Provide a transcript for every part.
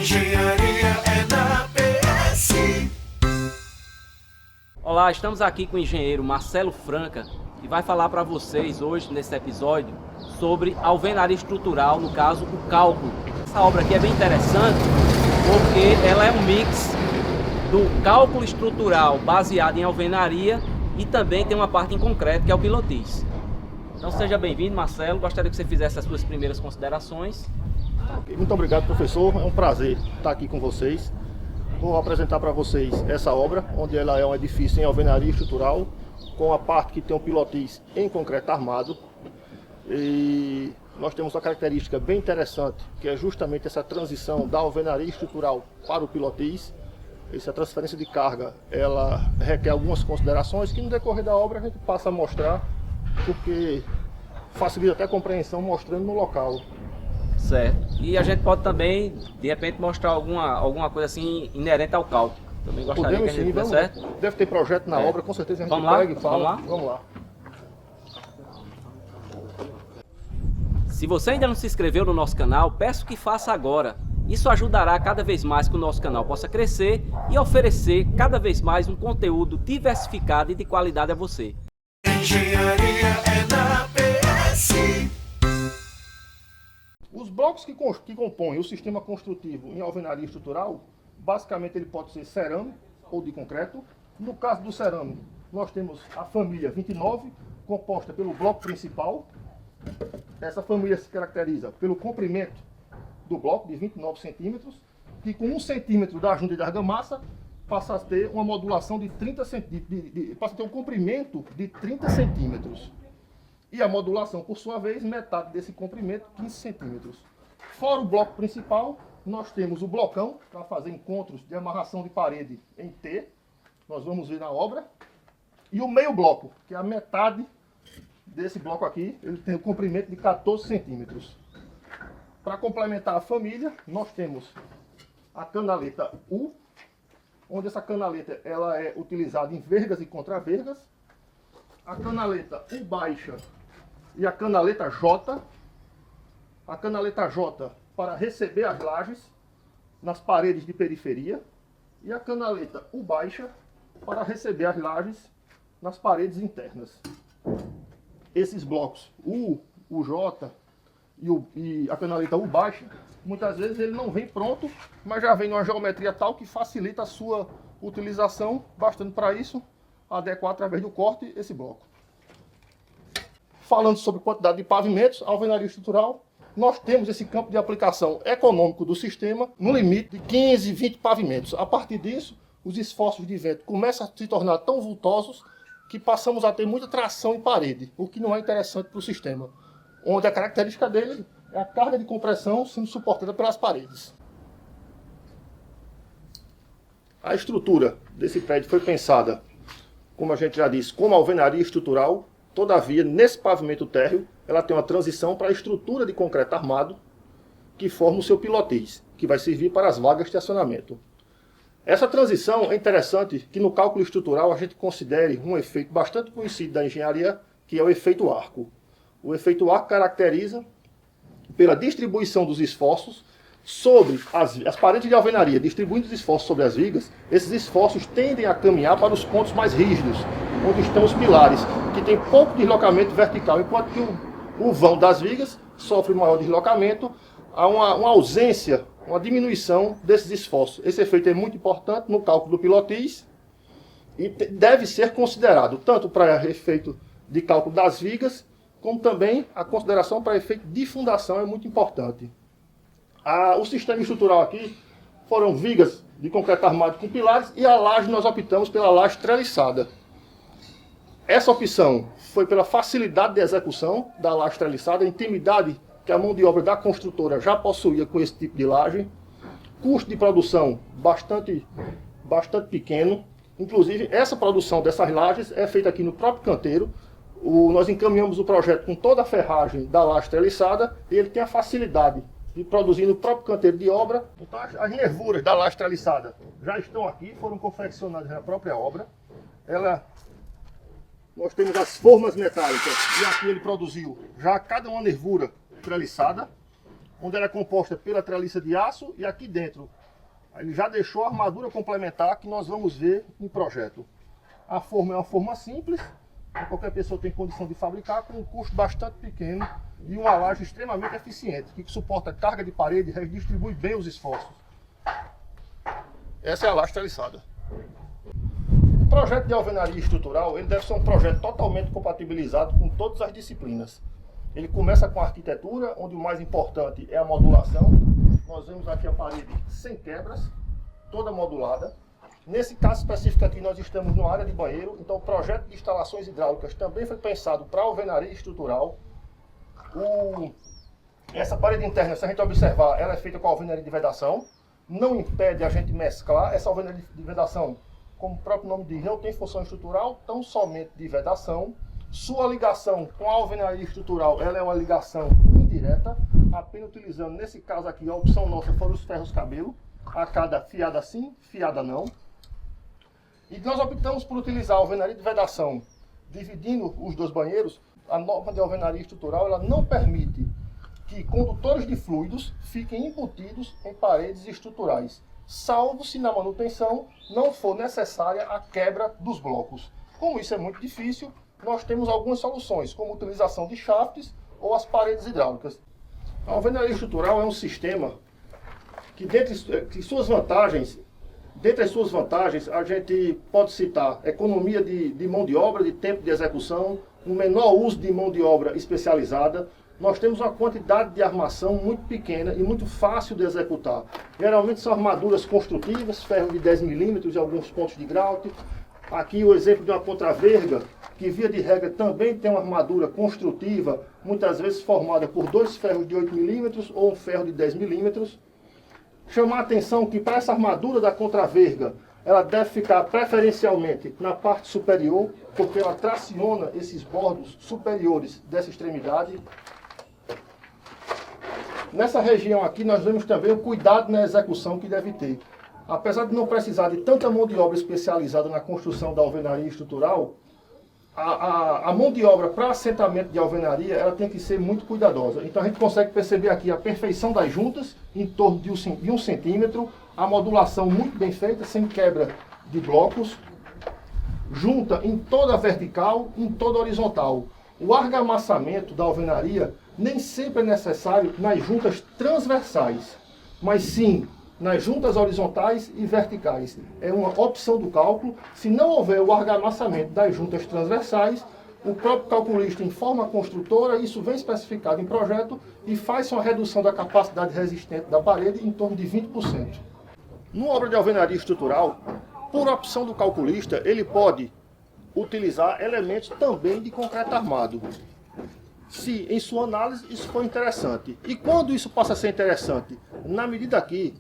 Engenharia é da PS. Olá, estamos aqui com o engenheiro Marcelo Franca, que vai falar para vocês hoje, nesse episódio, sobre alvenaria estrutural, no caso, o cálculo. Essa obra aqui é bem interessante, porque ela é um mix do cálculo estrutural baseado em alvenaria e também tem uma parte em concreto, que é o pilotis. Então seja bem-vindo, Marcelo. Gostaria que você fizesse as suas primeiras considerações. Muito obrigado, professor. É um prazer estar aqui com vocês. Vou apresentar para vocês essa obra, onde ela é um edifício em alvenaria estrutural, com a parte que tem um pilotis em concreto armado. E nós temos uma característica bem interessante, que é justamente essa transição da alvenaria estrutural para o pilotis. Essa transferência de carga, ela requer algumas considerações que no decorrer da obra a gente passa a mostrar, porque facilita até a compreensão mostrando no local. Certo. E a gente pode também, de repente, mostrar alguma coisa assim inerente ao cálculo. Também gostaria Podemos que a gente sim, certo? Deve ter projeto na obra, com certeza a gente Vamos lá? pega e fala. Vamos lá? Vamos lá. Se você ainda não se inscreveu no nosso canal, peço que faça agora. Isso ajudará cada vez mais que o nosso canal possa crescer e oferecer cada vez mais um conteúdo diversificado e de qualidade a você. Engenharia é da PS. Os blocos que compõem o sistema construtivo em alvenaria estrutural, basicamente ele pode ser cerâmico ou de concreto. No caso do cerâmico, nós temos a família 29, composta pelo bloco principal. Essa família se caracteriza pelo comprimento do bloco de 29 centímetros, que com 1 centímetro da junta de argamassa passa a ter uma modulação de 30 centímetros, passa a ter um comprimento de 30 centímetros. E a modulação, por sua vez, metade desse comprimento, 15 centímetros. Fora o bloco principal, nós temos o blocão, para fazer encontros de amarração de parede em T, nós vamos ver na obra, e o meio bloco, que é a metade desse bloco aqui, ele tem o comprimento de 14 centímetros. Para complementar a família, nós temos a canaleta U, onde essa canaleta ela é utilizada em vergas e contravergas, a canaleta U baixa e a canaleta J. A canaleta J para receber as lajes nas paredes de periferia e a canaleta U baixa para receber as lajes nas paredes internas. Esses blocos U, o J e a canaleta U baixa, muitas vezes ele não vem pronto, mas já vem numa geometria tal que facilita a sua utilização, bastando para isso adequar através do corte esse bloco. Falando sobre quantidade de pavimentos, a alvenaria estrutural, nós temos esse campo de aplicação econômico do sistema no limite de 15, 20 pavimentos. A partir disso, os esforços de vento começam a se tornar tão vultosos que passamos a ter muita tração em parede, o que não é interessante para o sistema, onde a característica dele é a carga de compressão sendo suportada pelas paredes. A estrutura desse prédio foi pensada, como a gente já disse, como alvenaria estrutural. Todavia, nesse pavimento térreo, ela tem uma transição para a estrutura de concreto armado, que forma o seu pilotis, que vai servir para as vagas de estacionamento. Essa transição é interessante que no cálculo estrutural a gente considere um efeito bastante conhecido da engenharia, que é o efeito arco. O efeito arco caracteriza pela distribuição dos esforços sobre as paredes de alvenaria, distribuindo os esforços sobre as vigas. Esses esforços tendem a caminhar para os pontos mais rígidos, onde estão os pilares, que tem pouco deslocamento vertical, enquanto que o vão das vigas sofre maior deslocamento, há uma ausência, uma diminuição desses esforços. Esse efeito é muito importante no cálculo do pilotis e deve ser considerado tanto para efeito de cálculo das vigas, como também a consideração para efeito de fundação é muito importante. O sistema estrutural aqui foram vigas de concreto armado com pilares e a laje nós optamos pela laje treliçada. Essa opção foi pela facilidade de execução da laje treliçada, a intimidade que a mão de obra da construtora já possuía com esse tipo de laje, custo de produção bastante pequeno. Inclusive, essa produção dessas lajes é feita aqui no próprio canteiro. Nós encaminhamos o projeto com toda a ferragem da laje treliçada e ele tem a facilidade de produzir no próprio canteiro de obra. Então, as nervuras da laje treliçada já estão aqui, foram confeccionadas na própria obra. Nós temos as formas metálicas e aqui ele produziu já cada uma nervura treliçada. onde ela é composta pela treliça de aço e aqui dentro ele já deixou a armadura complementar que nós vamos ver em projeto. A forma é uma forma simples, qualquer pessoa tem condição de fabricar com um custo bastante pequeno e uma laje extremamente eficiente, que suporta carga de parede e redistribui bem os esforços. Essa é a laje treliçada. O projeto de alvenaria estrutural ele deve ser um projeto totalmente compatibilizado com todas as disciplinas. Ele começa com a arquitetura, onde o mais importante é a modulação. Nós vemos aqui a parede sem quebras, toda modulada. Nesse caso específico aqui nós estamos numa área de banheiro, então o projeto de instalações hidráulicas também foi pensado para alvenaria estrutural. Essa parede interna, se a gente observar, ela é feita com alvenaria de vedação. Não impede a gente mesclar essa alvenaria de vedação. Como o próprio nome diz, não tem função estrutural, tão somente de vedação. Sua ligação com a alvenaria estrutural, ela é uma ligação indireta, apenas utilizando, nesse caso aqui, a opção nossa foram os ferros cabelo, a cada fiada sim, fiada não. E nós optamos por utilizar a alvenaria de vedação, dividindo os dois banheiros. A norma de alvenaria estrutural, ela não permite que condutores de fluidos fiquem embutidos em paredes estruturais, salvo se na manutenção não for necessária a quebra dos blocos. Como isso é muito difícil, nós temos algumas soluções, como a utilização de shafts ou as paredes hidráulicas. A alvenaria estrutural é um sistema que, dentre suas vantagens, a gente pode citar economia de mão de obra, de tempo de execução, um menor uso de mão de obra especializada. Nós temos uma quantidade de armação muito pequena e muito fácil de executar. Geralmente são armaduras construtivas, ferro de 10 milímetros e alguns pontos de grout. Aqui o exemplo de uma contraverga, que via de regra também tem uma armadura construtiva, muitas vezes formada por dois ferros de 8 milímetros ou um ferro de 10 milímetros. Chamar a atenção que para essa armadura da contraverga, ela deve ficar preferencialmente na parte superior, porque ela traciona esses bordos superiores dessa extremidade. Nessa região aqui nós vemos também o cuidado na execução que deve ter. Apesar de não precisar de tanta mão de obra especializada na construção da alvenaria estrutural, a mão de obra para assentamento de alvenaria ela tem que ser muito cuidadosa. Então a gente consegue perceber aqui a perfeição das juntas, em torno de 1 centímetro, a modulação muito bem feita, sem quebra de blocos, junta em toda vertical, em toda horizontal. O argamassamento da alvenaria nem sempre é necessário nas juntas transversais, mas sim nas juntas horizontais e verticais. É uma opção do cálculo. Se não houver o argamassamento das juntas transversais, o próprio calculista informa a construtora, isso vem especificado em projeto e faz uma redução da capacidade resistente da parede em torno de 20%. Numa obra de alvenaria estrutural, por opção do calculista, ele pode utilizar elementos também de concreto armado, se em sua análise isso for interessante. E quando isso passa a ser interessante? Na medida que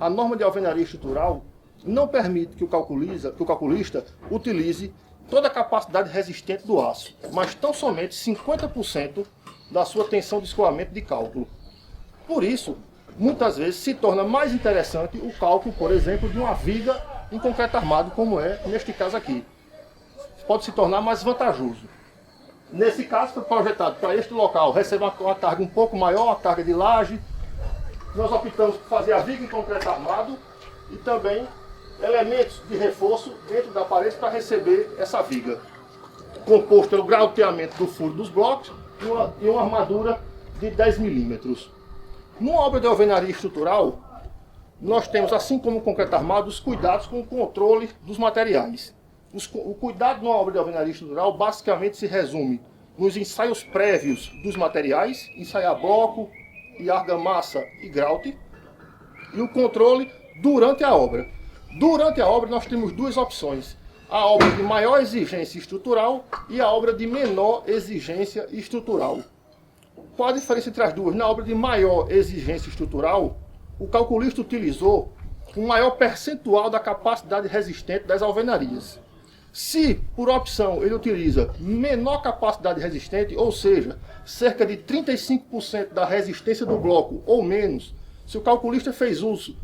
a norma de alvenaria estrutural não permite que o calculista utilize toda a capacidade resistente do aço, mas tão somente 50% da sua tensão de escoamento de cálculo. Por isso, muitas vezes se torna mais interessante o cálculo, por exemplo, de uma viga em concreto armado, como é neste caso aqui. Pode se tornar mais vantajoso. Nesse caso, foi projetado para este local receber uma carga um pouco maior, a carga de laje. Nós optamos por fazer a viga em concreto armado e também elementos de reforço dentro da parede para receber essa viga, composto pelo grauteamento do furo dos blocos e uma armadura de 10 milímetros. Numa obra de alvenaria estrutural, nós temos, assim como o concreto armado, os cuidados com o controle dos materiais. O cuidado numa obra de alvenaria estrutural basicamente se resume nos ensaios prévios dos materiais, ensaiar bloco e argamassa e grout, e o controle durante a obra. Durante a obra nós temos duas opções: a obra de maior exigência estrutural e a obra de menor exigência estrutural. Qual a diferença entre as duas? Na obra de maior exigência estrutural, o calculista utilizou um maior percentual da capacidade resistente das alvenarias. Se, por opção, ele utiliza menor capacidade resistente, ou seja, cerca de 35% da resistência do bloco ou menos, se o calculista fez uso,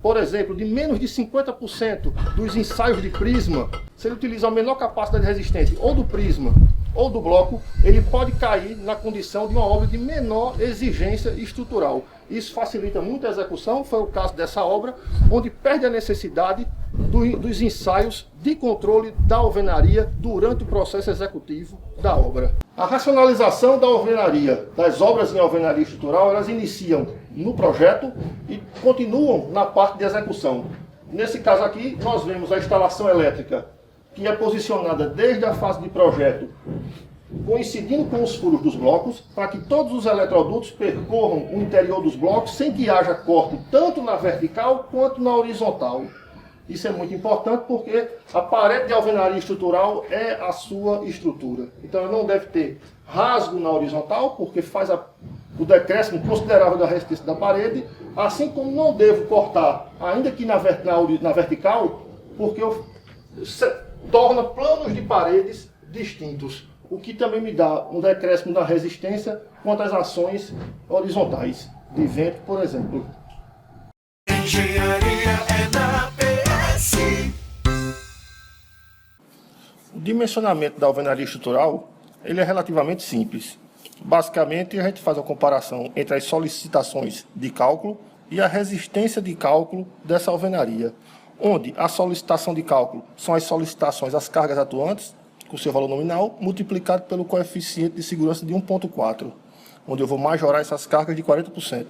por exemplo, de menos de 50% dos ensaios de prisma, se ele utiliza a menor capacidade resistente ou do prisma ou do bloco, ele pode cair na condição de uma obra de menor exigência estrutural. Isso facilita muito a execução, foi o caso dessa obra, onde perde a necessidade dos ensaios de controle da alvenaria durante o processo executivo da obra. A racionalização da alvenaria, das obras em alvenaria estrutural, elas iniciam no projeto e continuam na parte de execução. Nesse caso aqui, nós vemos a instalação elétrica, que é posicionada desde a fase de projeto, coincidindo com os furos dos blocos, para que todos os eletrodutos percorram o interior dos blocos sem que haja corte tanto na vertical quanto na horizontal. Isso é muito importante porque a parede de alvenaria estrutural é a sua estrutura. Então ela não deve ter rasgo na horizontal, porque faz o decréscimo considerável da resistência da parede, assim como não devo cortar, ainda que na vertical, porque torna planos de paredes distintos, o que também me dá um decréscimo da resistência quanto às ações horizontais, de vento, por exemplo. Engenharia é na PS. O dimensionamento da alvenaria estrutural ele é relativamente simples. Basicamente, a gente faz a comparação entre as solicitações de cálculo e a resistência de cálculo dessa alvenaria, onde a solicitação de cálculo são as solicitações às cargas atuantes, com seu valor nominal, multiplicado pelo coeficiente de segurança de 1,4, onde eu vou majorar essas cargas de 40%.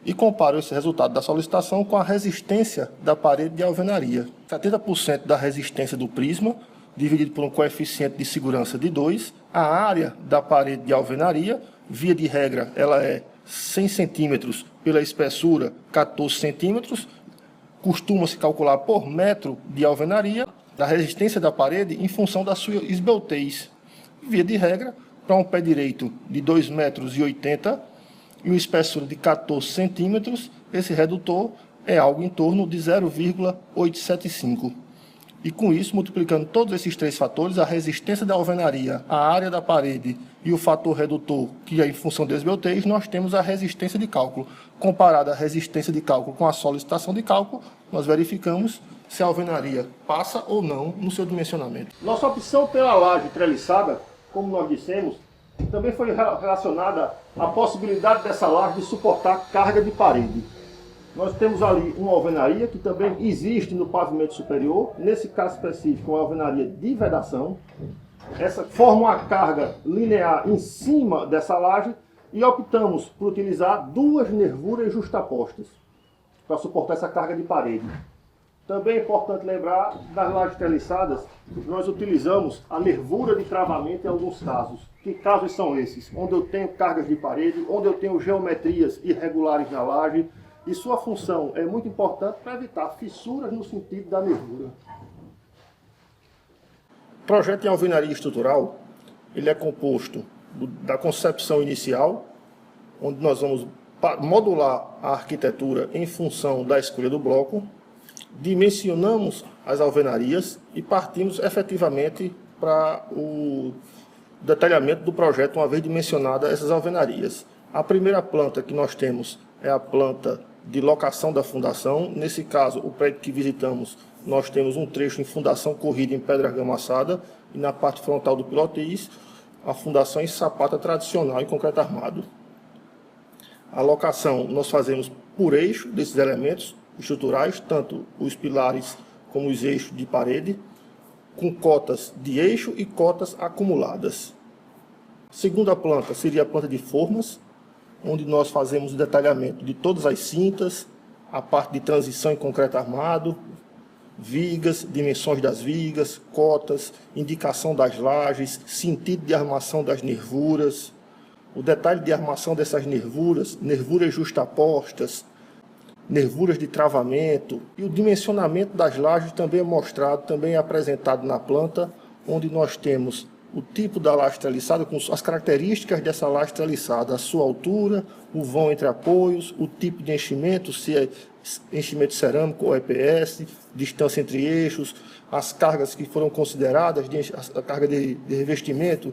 E comparo esse resultado da solicitação com a resistência da parede de alvenaria. 70% da resistência do prisma, dividido por um coeficiente de segurança de 2, a área da parede de alvenaria, via de regra, ela é 100 centímetros pela espessura, 14 centímetros, costuma-se calcular por metro de alvenaria, da resistência da parede em função da sua esbeltez. Via de regra, para um pé direito de 2,80 metros e uma espessura de 14 centímetros, esse redutor é algo em torno de 0,875. E com isso, multiplicando todos esses três fatores, a resistência da alvenaria, a área da parede e o fator redutor, que é em função da esbeltez, nós temos a resistência de cálculo. Comparada a resistência de cálculo com a solicitação de cálculo, nós verificamos se a alvenaria passa ou não no seu dimensionamento. Nossa opção pela laje treliçada, como nós dissemos, também foi relacionada à possibilidade dessa laje de suportar carga de parede. Nós temos ali uma alvenaria que também existe no pavimento superior, nesse caso específico, uma alvenaria de vedação. Essa forma uma carga linear em cima dessa laje e optamos por utilizar duas nervuras justapostas para suportar essa carga de parede. Também é importante lembrar, das lajes treliçadas, nós utilizamos a nervura de travamento em alguns casos. Que casos são esses? Onde eu tenho cargas de parede, onde eu tenho geometrias irregulares na laje, e sua função é muito importante para evitar fissuras no sentido da nervura. O projeto em alvenaria estrutural, ele é composto da concepção inicial, onde nós vamos modular a arquitetura em função da escolha do bloco, dimensionamos as alvenarias e partimos efetivamente para o detalhamento do projeto, uma vez dimensionadas essas alvenarias. A primeira planta que nós temos é a planta de locação da fundação. Nesse caso, o prédio que visitamos, nós temos um trecho em fundação corrida em pedra argamassada e na parte frontal do pilotis, a fundação em sapata tradicional em concreto armado. A locação nós fazemos por eixo desses elementos estruturais, tanto os pilares como os eixos de parede, com cotas de eixo e cotas acumuladas. A segunda planta seria a planta de formas, onde nós fazemos o detalhamento de todas as cintas, a parte de transição em concreto armado, vigas, dimensões das vigas, cotas, indicação das lajes, sentido de armação das nervuras, o detalhe de armação dessas nervuras, nervuras justapostas, nervuras de travamento, e o dimensionamento das lajes também é mostrado, também é apresentado na planta, onde nós temos o tipo da laje treliçada, com as características dessa laje treliçada, a sua altura, o vão entre apoios, o tipo de enchimento, se é enchimento cerâmico ou EPS, distância entre eixos, as cargas que foram consideradas, a carga de revestimento,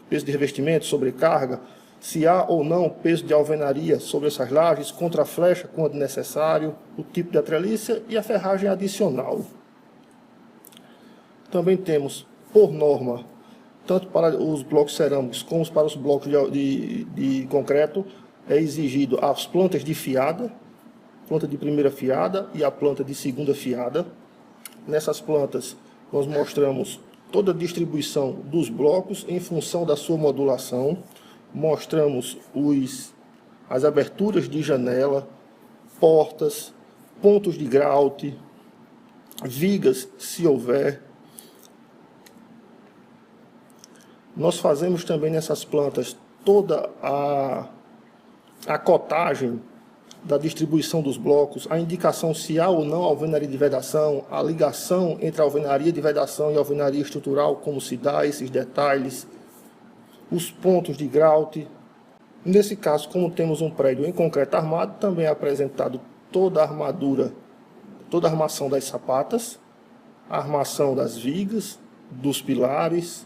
peso de revestimento, sobrecarga, se há ou não peso de alvenaria sobre essas lajes, contra-flecha quando necessário, o tipo de treliça e a ferragem adicional. Também temos, por norma, tanto para os blocos cerâmicos como para os blocos de concreto, é exigido as plantas de fiada, planta de primeira fiada e a planta de segunda fiada. Nessas plantas, nós mostramos toda a distribuição dos blocos em função da sua modulação. Mostramos as aberturas de janela, portas, pontos de grout, vigas, se houver. Nós fazemos também nessas plantas toda a cotagem da distribuição dos blocos, a indicação se há ou não alvenaria de vedação, a ligação entre a alvenaria de vedação e a alvenaria estrutural, como se dá esses detalhes, os pontos de grout. Nesse caso, como temos um prédio em concreto armado, também é apresentado toda a armadura, toda a armação das sapatas, a armação das vigas, dos pilares,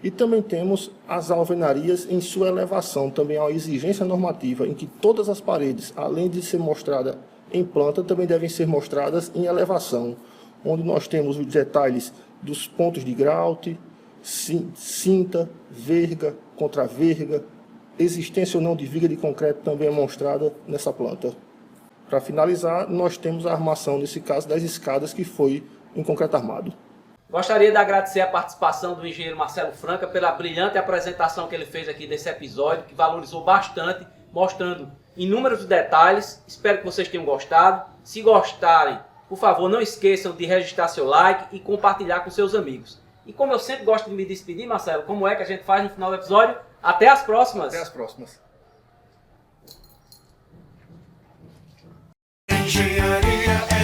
e também temos as alvenarias em sua elevação. Também há uma exigência normativa em que todas as paredes, além de ser mostrada em planta, também devem ser mostradas em elevação, onde nós temos os detalhes dos pontos de grout, cinta, verga, contraverga, existência ou não de viga de concreto também é mostrada nessa planta. Para finalizar, nós temos a armação, nesse caso, das escadas, que foi em concreto armado. Gostaria de agradecer a participação do engenheiro Marcelo Franca pela brilhante apresentação que ele fez aqui desse episódio, que valorizou bastante, mostrando inúmeros detalhes. Espero que vocês tenham gostado. Se gostarem, por favor, não esqueçam de registrar seu like e compartilhar com seus amigos. E como eu sempre gosto de me despedir, Marcelo, como é que a gente faz no final do episódio? Até as próximas! Até as próximas! Engenharia